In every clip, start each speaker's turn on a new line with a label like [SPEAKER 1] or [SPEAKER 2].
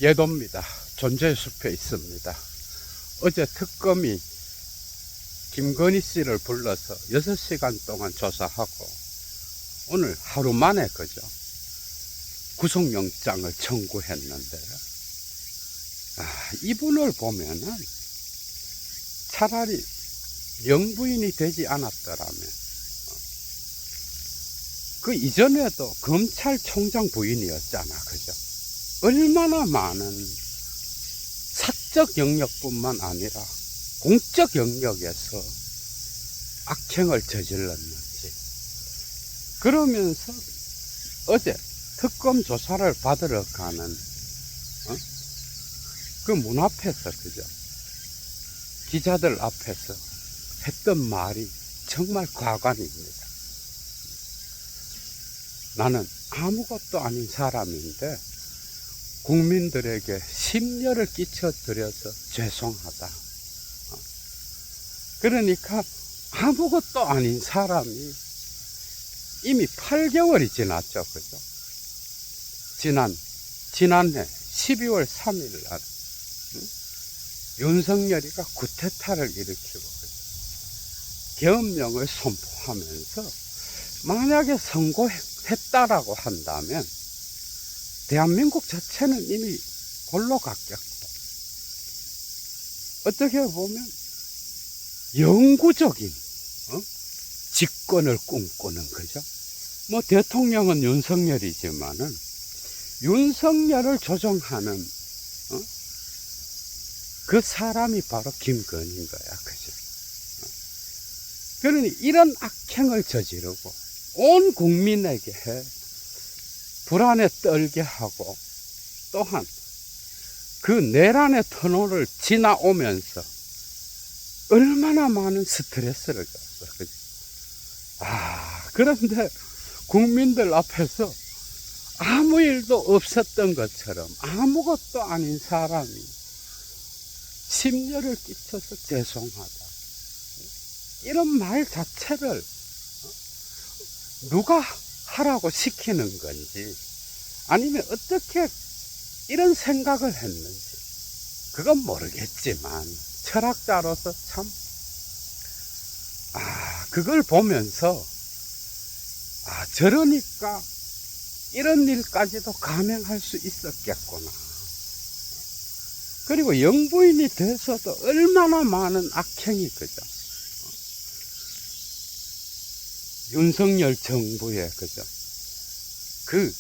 [SPEAKER 1] 예도입니다. 존재의 숲에 있습니다. 어제 특검이 김건희 씨를 불러서 6시간 동안 조사하고 오늘 하루 만에 그죠 구속영장을 청구했는데요. 이분을 보면은 차라리 영부인이 되지 않았더라면 그 이전에도 검찰총장 부인이었잖아, 그죠? 얼마나 많은 사적 영역뿐만 아니라 공적 영역에서 악행을 저질렀는지. 그러면서 어제 특검 조사를 받으러 가는 그 문 앞에서 그죠? 기자들 앞에서 했던 말이 정말 과관입니다. 나는 아무것도 아닌 사람인데 국민들에게 심려를 끼쳐드려서 죄송하다. 그러니까 아무것도 아닌 사람이 이미 8개월이 지났죠, 그죠? 지난해 12월 3일 날 윤석열이가 쿠데타를 일으키고 계엄령을 선포하면서 만약에 선고했다라고 한다면 대한민국 자체는 이미 골로 갔겠고, 어떻게 보면 영구적인 집권을 꿈꾸는 거죠. 뭐 대통령은 윤석열이지만은 윤석열을 조종하는 그 사람이 바로 김건희인 거야, 그죠? 그러니 이런 악행을 저지르고 온 국민에게 불안에 떨게 하고, 또한 그 내란의 터널을 지나오면서 얼마나 많은 스트레스를 줬어, 그죠? 그런데 국민들 앞에서 아무 일도 없었던 것처럼 아무것도 아닌 사람이 심려를 끼쳐서 죄송하다, 이런 말 자체를 누가 하라고 시키는 건지, 아니면 어떻게 이런 생각을 했는지 그건 모르겠지만 철학자로서 참 그걸 보면서 저러니까 이런 일까지도 감행할 수 있었겠구나. 그리고 영부인이 돼서도 얼마나 많은 악행이 그죠? 윤석열 정부의 그죠? 그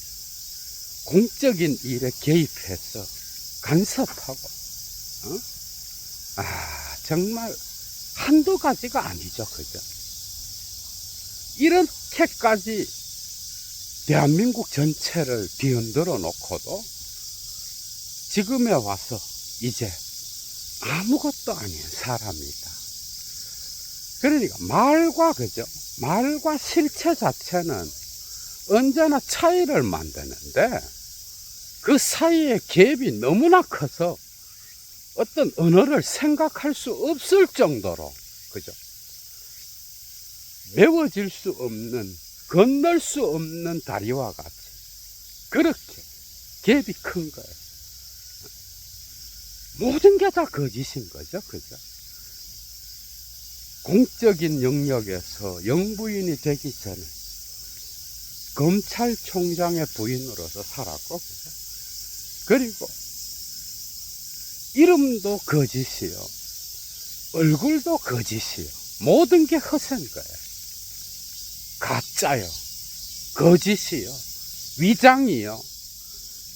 [SPEAKER 1] 공적인 일에 개입해서 간섭하고, 정말 한두 가지가 아니죠, 그죠? 이렇게까지 대한민국 전체를 뒤흔들어 놓고도 지금에 와서 이제 아무것도 아닌 사람이다. 그러니까 말과 그죠? 말과 실체 자체는 언제나 차이를 만드는데 그 사이의 갭이 너무나 커서 어떤 언어를 생각할 수 없을 정도로 그죠? 메워질 수 없는, 건널 수 없는 다리와 같이 그렇게 갭이 큰 거예요. 모든 게 다 거짓인 거죠, 그죠? 공적인 영역에서 영부인이 되기 전에 검찰총장의 부인으로서 살았고, 그죠? 그리고 이름도 거짓이요, 얼굴도 거짓이요, 모든 게 허세인 거예요. 가짜요, 거짓이요, 위장이요,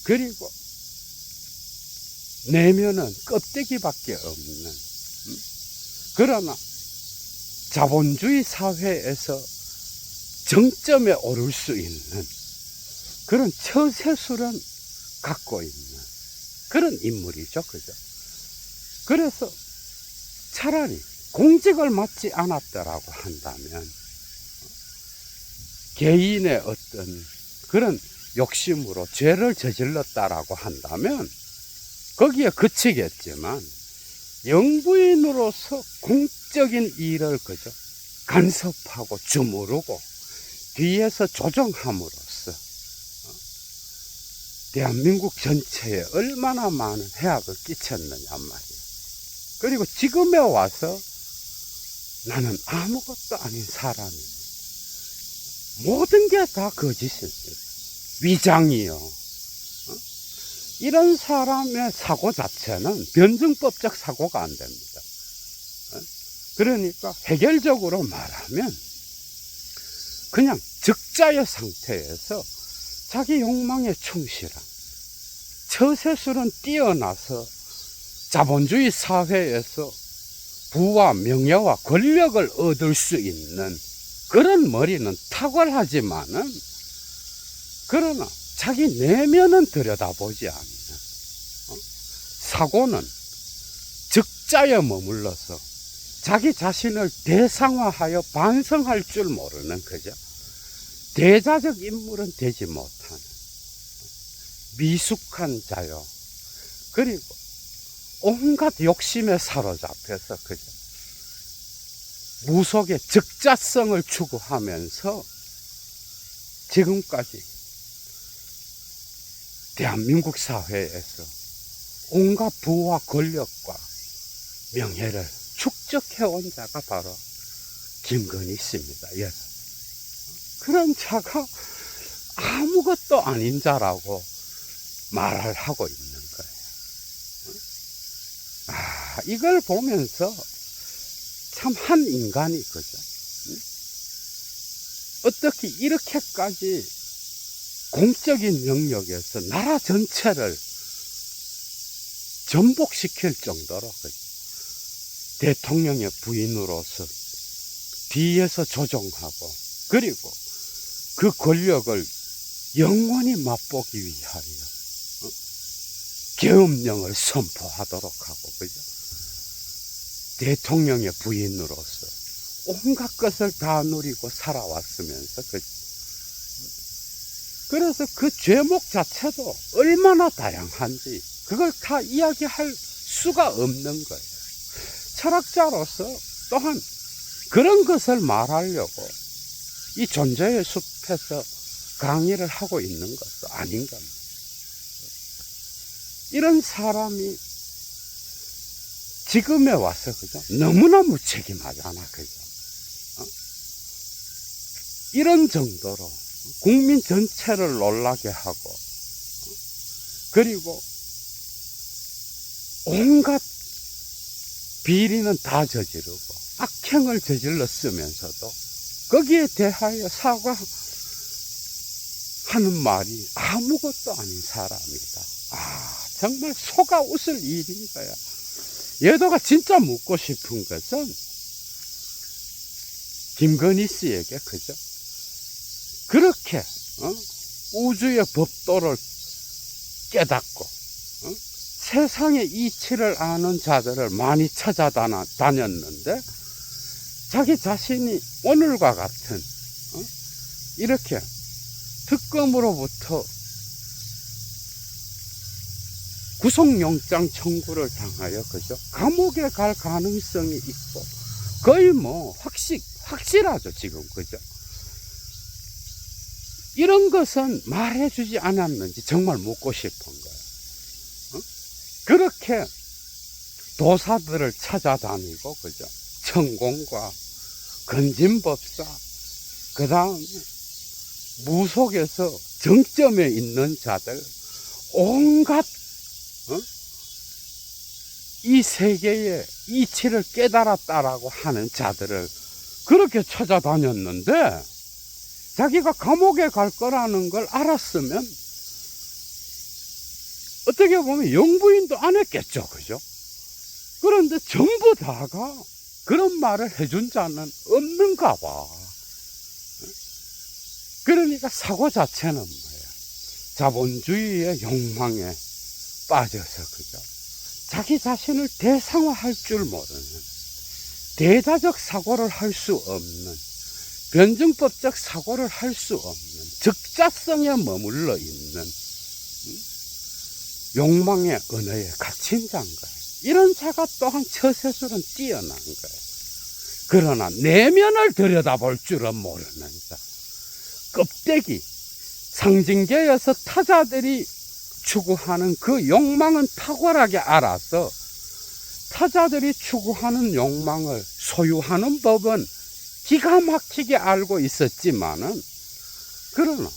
[SPEAKER 1] 그리고 내면은 껍데기밖에 없는, 그러나 자본주의 사회에서 정점에 오를 수 있는 그런 처세술은 갖고 있는 그런 인물이죠, 그죠? 그래서 차라리 공직을 맡지 않았더라고 한다면 개인의 어떤 그런 욕심으로 죄를 저질렀다라고 한다면 거기에 그치겠지만, 영부인으로서 공적인 일을 그저 간섭하고 주무르고 뒤에서 조종함으로써 대한민국 전체에 얼마나 많은 해악을 끼쳤느냐 말이에요. 그리고 지금에 와서 나는 아무것도 아닌 사람입니다. 모든 게 다 거짓이에요. 위장이요. 이런 사람의 사고 자체는 변증법적 사고가 안 됩니다. 그러니까 해결적으로 말하면 그냥 적자의 상태에서 자기 욕망에 충실한 처세술은 뛰어나서 자본주의 사회에서 부와 명예와 권력을 얻을 수 있는 그런 머리는 탁월하지만은 그러나 자기 내면은 들여다보지 않는 사고는 적자에 머물러서 자기 자신을 대상화하여 반성할 줄 모르는 거죠. 대자적 인물은 되지 못하는 미숙한 자요. 그리고 온갖 욕심에 사로잡혀서 그죠. 무속의 적자성을 추구하면서 지금까지 대한민국 사회에서 온갖 부와 권력과 명예를 축적해온 자가 바로 김건희 씨입니다. 예. 그런 자가 아무것도 아닌 자라고 말을 하고 있는 거예요. 이걸 보면서 참 한 인간이 그죠. 어떻게 이렇게까지 공적인 영역에서 나라 전체를 전복시킬 정도로 그죠. 대통령의 부인으로서 뒤에서 조종하고 그리고 그 권력을 영원히 맛보기 위하여 계엄령을 선포하도록 하고 그죠. 대통령의 부인으로서 온갖 것을 다 누리고 살아왔으면서 그죠. 그래서 그 죄목 자체도 얼마나 다양한지 그걸 다 이야기할 수가 없는 거예요. 철학자로서 또한 그런 것을 말하려고 이 존재의 숲에서 강의를 하고 있는 것도 아닌 겁니다. 이런 사람이 지금에 와서 그죠? 너무나 무책임하잖아, 그죠? 이런 정도로 국민 전체를 놀라게 하고 그리고 온갖 비리는 다 저지르고 악행을 저질렀으면서도 거기에 대하여 사과하는 말이 아무것도 아닌 사람이다. 정말 속아 웃을 일인 거야. 여도가 진짜 묻고 싶은 것은 김건희 씨에게 그죠? 그렇게 우주의 법도를 깨닫고 세상의 이치를 아는 자들을 많이 찾아다녔는데 자기 자신이 오늘과 같은 이렇게 특검으로부터 구속영장 청구를 당하여 그죠? 감옥에 갈 가능성이 있고 거의 뭐 확실하죠 지금 그죠? 이런 것은 말해주지 않았는지 정말 묻고 싶은 거예요. 그렇게 도사들을 찾아다니고 그죠? 천공과 건진법사 그 다음에 무속에서 정점에 있는 자들 온갖 이 세계의 이치를 깨달았다라고 하는 자들을 그렇게 찾아다녔는데 자기가 감옥에 갈 거라는 걸 알았으면 어떻게 보면 영부인도 안 했겠죠, 그죠? 그런데 전부 다가 그런 말을 해준 자는 없는가 봐. 그러니까 사고 자체는 뭐예요? 자본주의의 욕망에 빠져서 그죠? 자기 자신을 대상화할 줄 모르는 대자적 사고를 할 수 없는 변증법적 사고를 할 수 없는 적자성에 머물러 있는 욕망의 언어에 갇힌 자인 거예요. 이런 자가 또한 처세술은 뛰어난 거예요. 그러나 내면을 들여다볼 줄은 모르는 자. 껍데기, 상징계에서 타자들이 추구하는 그 욕망은 탁월하게 알아서 타자들이 추구하는 욕망을 소유하는 법은 기가 막히게 알고 있었지만은, 그러나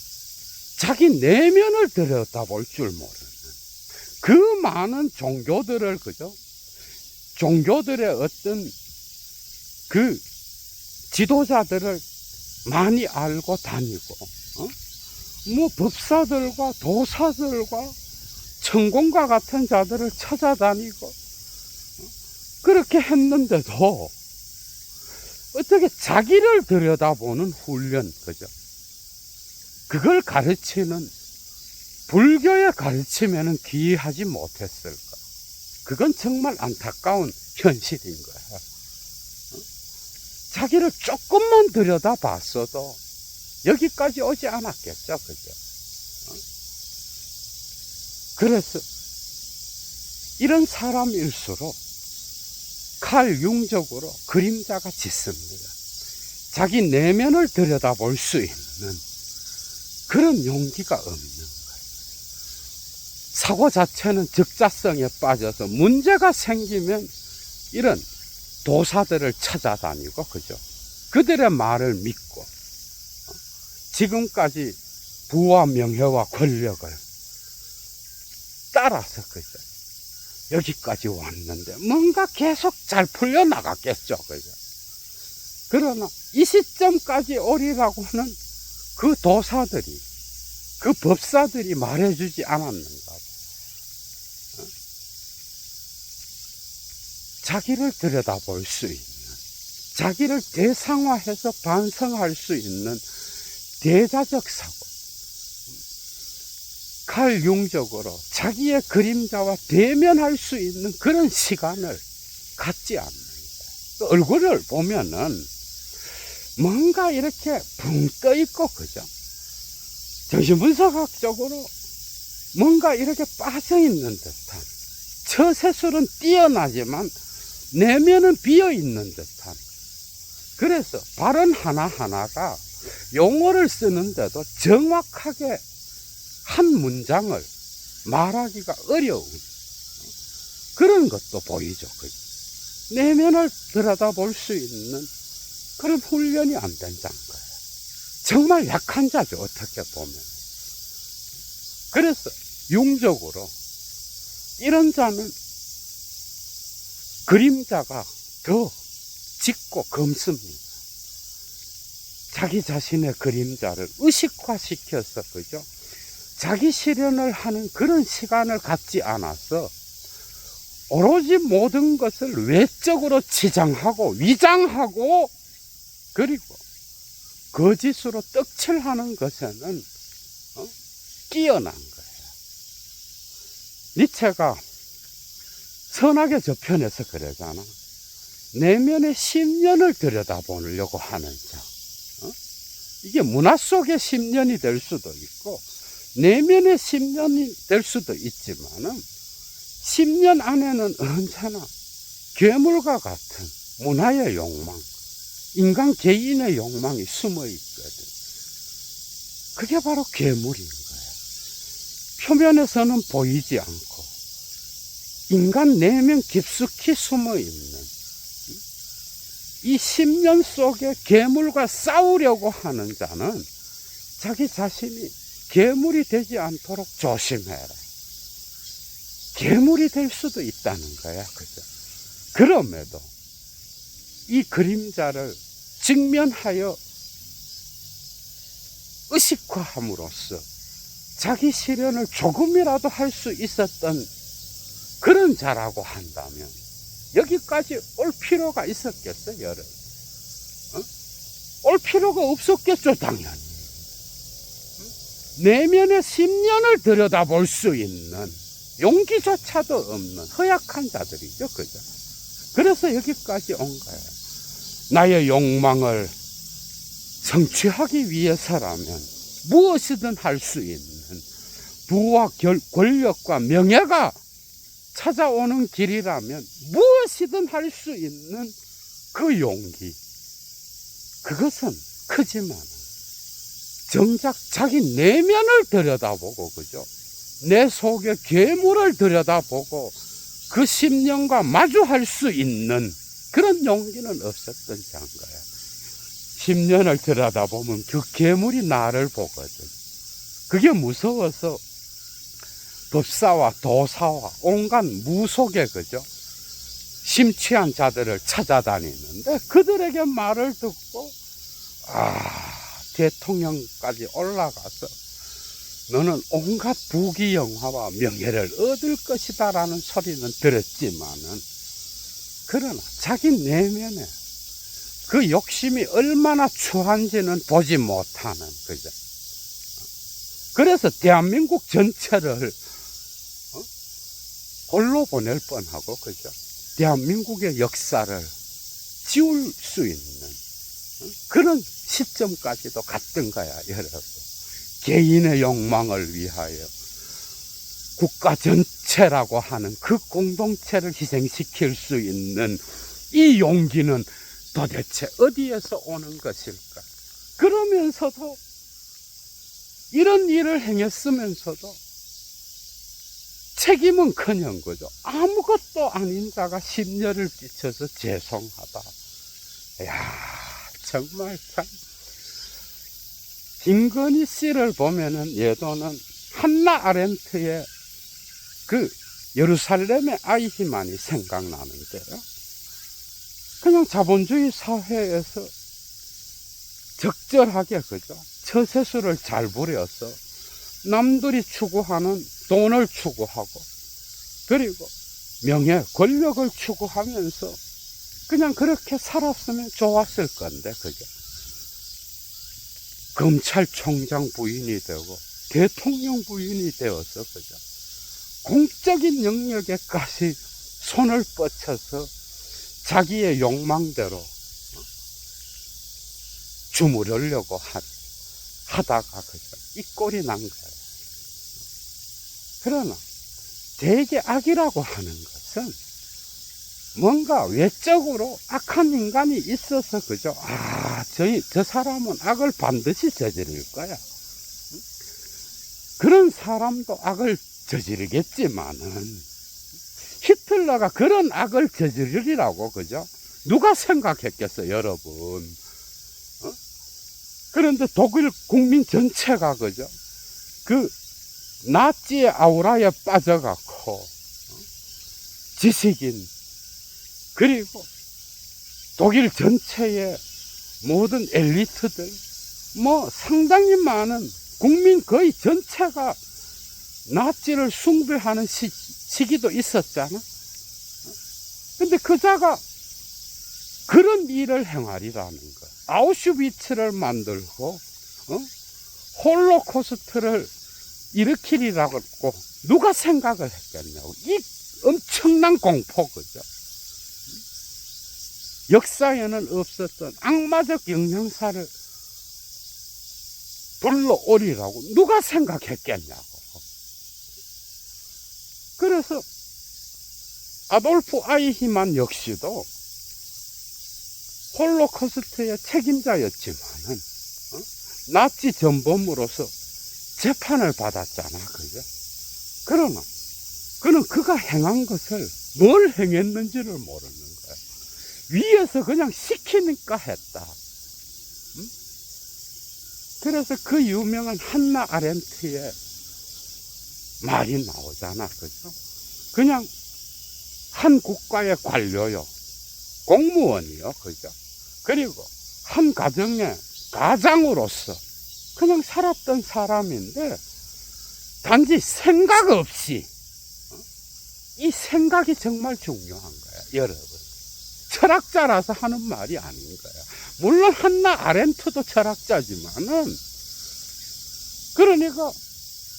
[SPEAKER 1] 자기 내면을 들여다볼 줄 모르는 그 많은 종교들을, 그죠? 종교들의 어떤 그 지도자들을 많이 알고 다니고, 뭐 법사들과 도사들과 천공과 같은 자들을 찾아다니고, 그렇게 했는데도 어떻게 자기를 들여다보는 훈련, 그죠? 그걸 가르치는 불교의 가르침에는 귀하지 못했을까? 그건 정말 안타까운 현실인 거야. 자기를 조금만 들여다봤어도 여기까지 오지 않았겠죠, 그죠? 그래서 이런 사람일수록 칼융적으로 그림자가 짙습니다. 자기 내면을 들여다볼 수 있는 그런 용기가 없는 거예요. 사고 자체는 적자성에 빠져서 문제가 생기면 이런 도사들을 찾아다니고, 그죠? 그들의 말을 믿고 지금까지 부와 명예와 권력을 따라서, 그죠? 여기까지 왔는데 뭔가 계속 잘 풀려나갔겠죠, 그죠? 그러나 이 시점까지 오리라고는 그 도사들이, 그 법사들이 말해주지 않았는가 봐. 자기를 들여다볼 수 있는, 자기를 대상화해서 반성할 수 있는 대자적 사고, 칼융적으로 자기의 그림자와 대면할 수 있는 그런 시간을 갖지 않는다. 얼굴을 보면은 뭔가 이렇게 붕 떠 있고, 그죠? 정신분석학적으로 뭔가 이렇게 빠져 있는 듯한, 처세술은 뛰어나지만 내면은 비어 있는 듯한. 그래서 발언 하나하나가 용어를 쓰는데도 정확하게 한 문장을 말하기가 어려운 그런 것도 보이죠. 내면을 들여다볼 수 있는 그런 훈련이 안 된다는 거예요. 정말 약한 자죠, 어떻게 보면. 그래서 융적으로 이런 자는 그림자가 더 짙고 검습니다. 자기 자신의 그림자를 의식화시켜서, 그죠? 자기 실현을 하는 그런 시간을 갖지 않아서 오로지 모든 것을 외적으로 치장하고 위장하고 그리고 거짓으로 떡칠하는 것에는 뛰어난 거예요. 니체가 선악의 저편에서 그러잖아. 내면의 심년을 들여다보려고 하는 자. 이게 문화 속의 심년이 될 수도 있고 내면의 심년이 될 수도 있지만은 10년 안에는 언제나 괴물과 같은 문화의 욕망, 인간 개인의 욕망이 숨어 있거든. 그게 바로 괴물인 거예요. 표면에서는 보이지 않고 인간 내면 깊숙이 숨어 있는 이 10년 속에 괴물과 싸우려고 하는 자는 자기 자신이 괴물이 되지 않도록 조심해라. 괴물이 될 수도 있다는 거야, 그죠? 그럼에도 이 그림자를 직면하여 의식화함으로써 자기 실현을 조금이라도 할 수 있었던 그런 자라고 한다면 여기까지 올 필요가 있었겠어요, 여러분? 올 필요가 없었겠죠, 당연히. 내면의 심년을 들여다볼 수 있는 용기조차도 없는 허약한 자들이죠, 그죠? 그래서 여기까지 온 거예요. 나의 욕망을 성취하기 위해서라면 무엇이든 할 수 있는 부와 권력과 명예가 찾아오는 길이라면 무엇이든 할 수 있는 그 용기, 그것은 크지만 정작 자기 내면을 들여다보고, 그죠? 내 속에 괴물을 들여다보고 그 심령과 마주할 수 있는 그런 용기는 없었던 장가야. 10년을 들여다보면 그 괴물이 나를 보거든. 그게 무서워서 법사와 도사와 온갖 무속에 그죠? 심취한 자들을 찾아다니는데 그들에게 말을 듣고 대통령까지 올라가서 너는 온갖 부귀영화와 명예를 얻을 것이다 라는 소리는 들었지만은 그러나 자기 내면에 그 욕심이 얼마나 추한지는 보지 못하는 그죠? 그래서 대한민국 전체를 홀로 보낼 뻔하고 그죠? 대한민국의 역사를 지울 수 있는 그런 시점까지도 갔던 거야, 여러분. 개인의 욕망을 위하여 국가 전체라고 하는 그 공동체를 희생시킬 수 있는 이 용기는 도대체 어디에서 오는 것일까? 그러면서도 이런 일을 행했으면서도 책임은커녕 그죠? 아무것도 아닌 자가 심려를 끼쳐서 죄송하다. 야, 정말 참. 김건희 씨를 보면은 예도는 한나 아렌트의 그 예루살렘의 아이히만이 생각나는데요. 그냥 자본주의 사회에서 적절하게 그죠? 처세술을 잘 부려서 남들이 추구하는 돈을 추구하고 그리고 명예, 권력을 추구하면서 그냥 그렇게 살았으면 좋았을 건데 그죠? 검찰총장 부인이 되고 대통령 부인이 되어서 그죠? 공적인 영역에까지 손을 뻗쳐서 자기의 욕망대로 주무르려고 하다가 그죠? 이 꼴이 난 거예요. 그러나 대개 악이라고 하는 것은 뭔가 외적으로 악한 인간이 있어서 그죠? 저 사람은 악을 반드시 저지를 거야. 그런 사람도 악을 저지르겠지만은 히틀러가 그런 악을 저지르리라고 그죠? 누가 생각했겠어, 여러분? 그런데 독일 국민 전체가 그죠? 그 나치의 아우라에 빠져갖고 지식인 그리고 독일 전체의 모든 엘리트들 뭐 상당히 많은 국민 거의 전체가 나치를 숭배하는 시기도 있었잖아. 근데 그자가 그런 일을 행하리라는 거야. 아우슈비츠를 만들고 홀로코스트를 일으키리라고 누가 생각을 했겠냐고. 이 엄청난 공포 그죠? 역사에는 없었던 악마적 영향사를 불러오리라고 누가 생각했겠냐고. 그래서 아돌프 아이히만 역시도 홀로코스트의 책임자였지만은 나치 전범으로서 재판을 받았잖아, 그죠? 그러나 그는 그가 행한 것을 뭘 행했는지를 모르는 거야. 위에서 그냥 시키니까 했다. 그래서 그 유명한 한나 아렌트의 말이 나오잖아, 그죠? 그냥 한 국가의 관료요, 공무원이요, 그죠? 그리고 한 가정의 가장으로서 그냥 살았던 사람인데 단지 생각 없이 이 생각이 정말 중요한 거야, 여러분. 철학자라서 하는 말이 아닌 거야. 물론 한나 아렌트도 철학자지만은 그러니까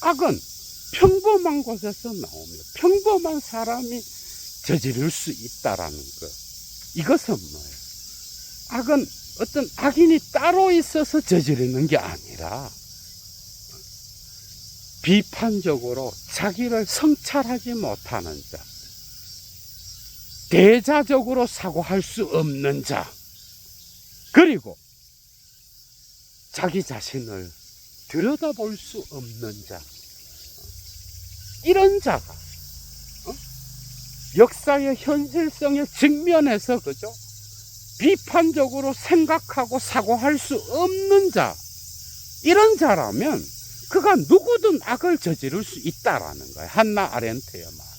[SPEAKER 1] 악은 평범한 곳에서 나오며 평범한 사람이 저지를 수 있다라는 것. 이것은 뭐예요? 악은 어떤 악인이 따로 있어서 저지르는 게 아니라 비판적으로 자기를 성찰하지 못하는 자, 대자적으로 사고할 수 없는 자, 그리고 자기 자신을 들여다볼 수 없는 자, 이런 자가 역사의 현실성에 직면해서 그죠? 비판적으로 생각하고 사고할 수 없는 자, 이런 자라면 그가 누구든 악을 저지를 수 있다라는 거예요. 한나 아렌트의 말은.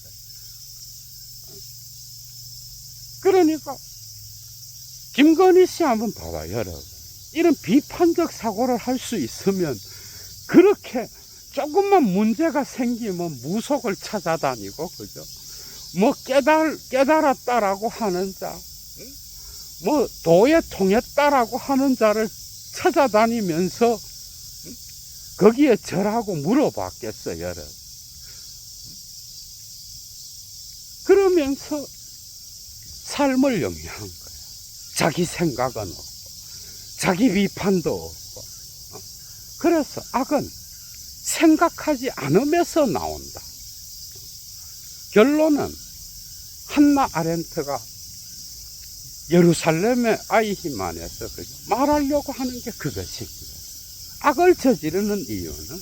[SPEAKER 1] 그러니까 김건희 씨 한번 봐봐요, 여러분. 이런 비판적 사고를 할 수 있으면 그렇게 조금만 문제가 생기면 무속을 찾아다니고, 그죠? 뭐 깨달았다라고 하는 자, 뭐 도에 통했다라고 하는 자를 찾아다니면서 거기에 절하고 물어봤겠어요, 여러분. 그러면서 삶을 영위한 거예요. 자기 생각은 없고 자기 비판도 없고. 그래서 악은 생각하지 않으면서 나온다. 결론은 한나 아렌트가 예루살렘의 아이히만에서 말하려고 하는 게 그것입니다. 악을 저지르는 이유는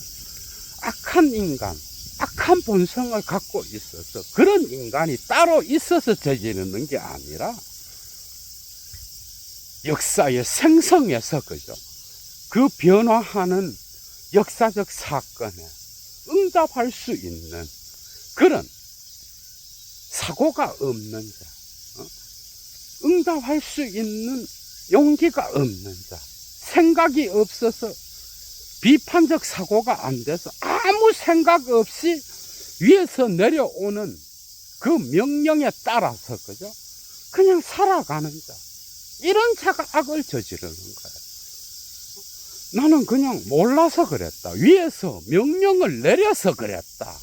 [SPEAKER 1] 악한 인간, 악한 본성을 갖고 있어서, 그런 인간이 따로 있어서 저지르는 게 아니라 역사의 생성에서, 그죠? 그 변화하는 역사적 사건에 응답할 수 있는 그런 사고가 없는 자, 응답할 수 있는 용기가 없는 자, 생각이 없어서 비판적 사고가 안 돼서 아무 생각 없이 위에서 내려오는 그 명령에 따라서, 그죠? 그냥 살아가는 자, 이런 자가 악을 저지르는 거예요. 나는 그냥 몰라서 그랬다, 위에서 명령을 내려서 그랬다.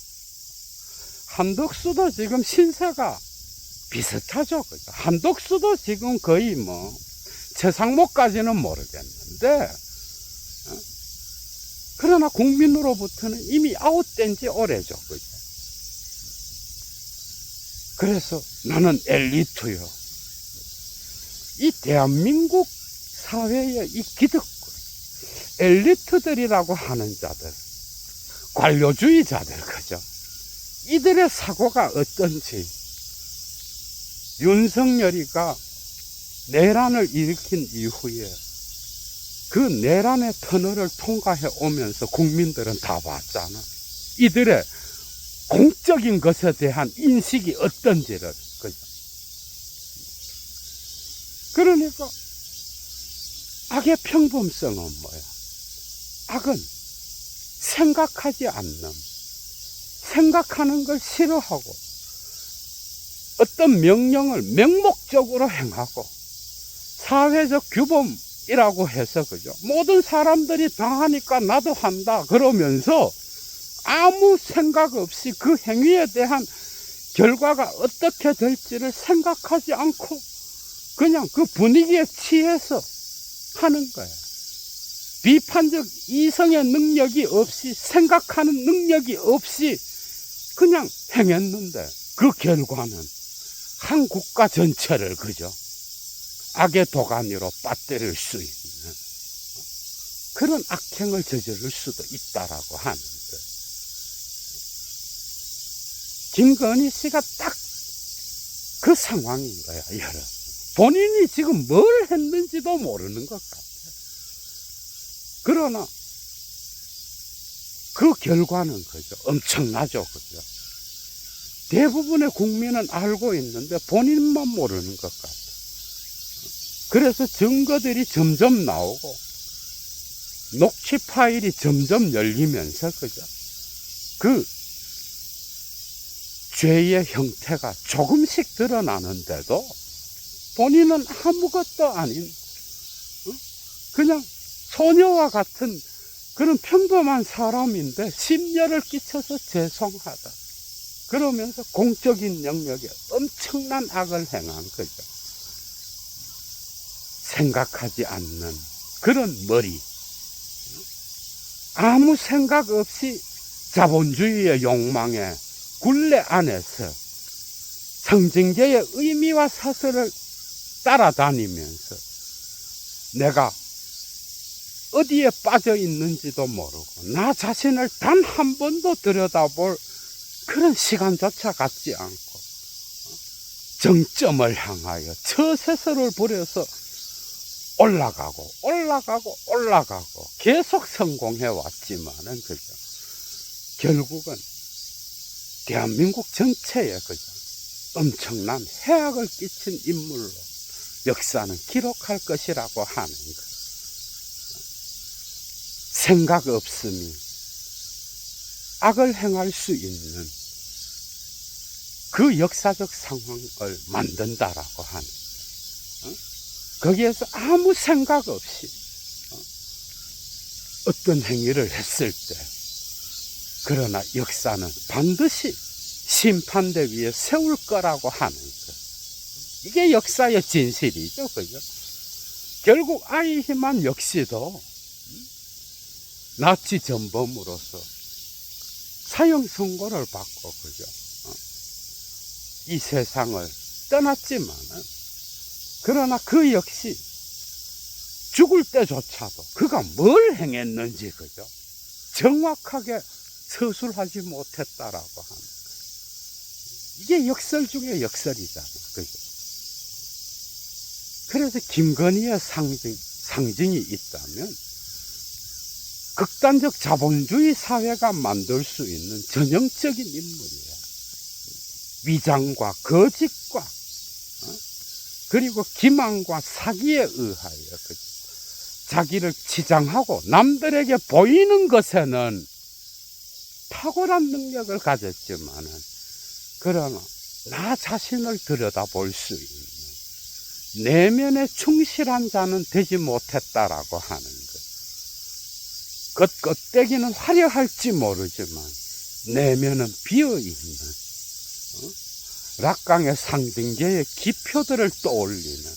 [SPEAKER 1] 한덕수도 지금 신세가 비슷하죠, 그죠? 한덕수도 지금 거의 뭐 최상목까지는 모르겠는데, 그러나 국민으로부터는 이미 아웃된 지 오래죠, 그죠? 그래서 나는 엘리트요, 이 대한민국 사회의 이 기득권, 엘리트들이라고 하는 자들, 관료주의자들, 그죠? 이들의 사고가 어떤지, 윤석열이가 내란을 일으킨 이후에 그 내란의 터널을 통과해 오면서 국민들은 다 봤잖아. 이들의 공적인 것에 대한 인식이 어떤지를. 그죠? 그러니까 악의 평범성은 뭐야? 악은 생각하지 않는, 생각하는 걸 싫어하고 어떤 명령을 맹목적으로 행하고, 사회적 규범이라고 해서, 그죠? 모든 사람들이 다 하니까 나도 한다 그러면서 아무 생각 없이 그 행위에 대한 결과가 어떻게 될지를 생각하지 않고 그냥 그 분위기에 취해서 하는 거예요. 비판적 이성의 능력이 없이, 생각하는 능력이 없이 그냥 행했는데 그 결과는 한 국가 전체를, 그죠? 악의 도가니로 빠뜨릴 수 있는 그런 악행을 저지를 수도 있다라고 하는데, 김건희 씨가 딱 그 상황인 거야, 여러분. 본인이 지금 뭘 했는지도 모르는 것 같아. 그러나 그 결과는, 그죠? 엄청나죠, 그죠? 대부분의 국민은 알고 있는데 본인만 모르는 것 같아. 그래서 증거들이 점점 나오고 녹취 파일이 점점 열리면서, 그죠? 그 죄의 형태가 조금씩 드러나는데도 본인은 아무것도 아닌 그냥 소녀와 같은 그런 평범한 사람인데 심려를 끼쳐서 죄송하다 그러면서 공적인 영역에 엄청난 악을 행한 거죠. 생각하지 않는 그런 머리, 아무 생각 없이 자본주의의 욕망에 굴레 안에서 성징계의 의미와 사설을 따라다니면서 내가 어디에 빠져 있는지도 모르고 나 자신을 단 한 번도 들여다볼 그런 시간조차 갖지 않고 정점을 향하여 처세서를 부려서 올라가고 올라가고 올라가고 계속 성공해 왔지만은 그죠. 결국은 대한민국 전체에 그죠. 엄청난 해악을 끼친 인물로 역사는 기록할 것이라고 하는 것. 생각 없음이 악을 행할 수 있는 그 역사적 상황을 만든다라고 하는 거기에서 아무 생각 없이 어떤 행위를 했을 때 그러나 역사는 반드시 심판대 위에 세울 거라고 하는 것. 이게 역사의 진실이죠. 그죠? 결국 아이히만 역시도 나치 전범으로서 사형 선고를 받고 그죠? 이 세상을 떠났지만은 그러나 그 역시 죽을 때조차도 그가 뭘 행했는지 그죠? 정확하게 서술하지 못했다라고 하는 거예요. 이게 역설 중에 역설이잖아. 그죠? 그래서 김건희의 상징이 있다면 극단적 자본주의 사회가 만들 수 있는 전형적인 인물이야. 위장과 거짓과 그리고 기만과 사기에 의하여 자기를 치장하고 남들에게 보이는 것에는 탁월한 능력을 가졌지만은 그러나 나 자신을 들여다볼 수 있는 내면에 충실한 자는 되지 못했다라고 하는 것. 겉껍데기는 화려할지 모르지만 내면은 비어있는 락강의 상등계의 기표들을 떠올리는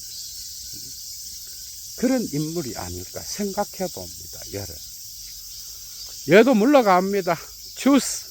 [SPEAKER 1] 그런 인물이 아닐까 생각해 봅니다. 여러분. 얘도 물러갑니다. 주스.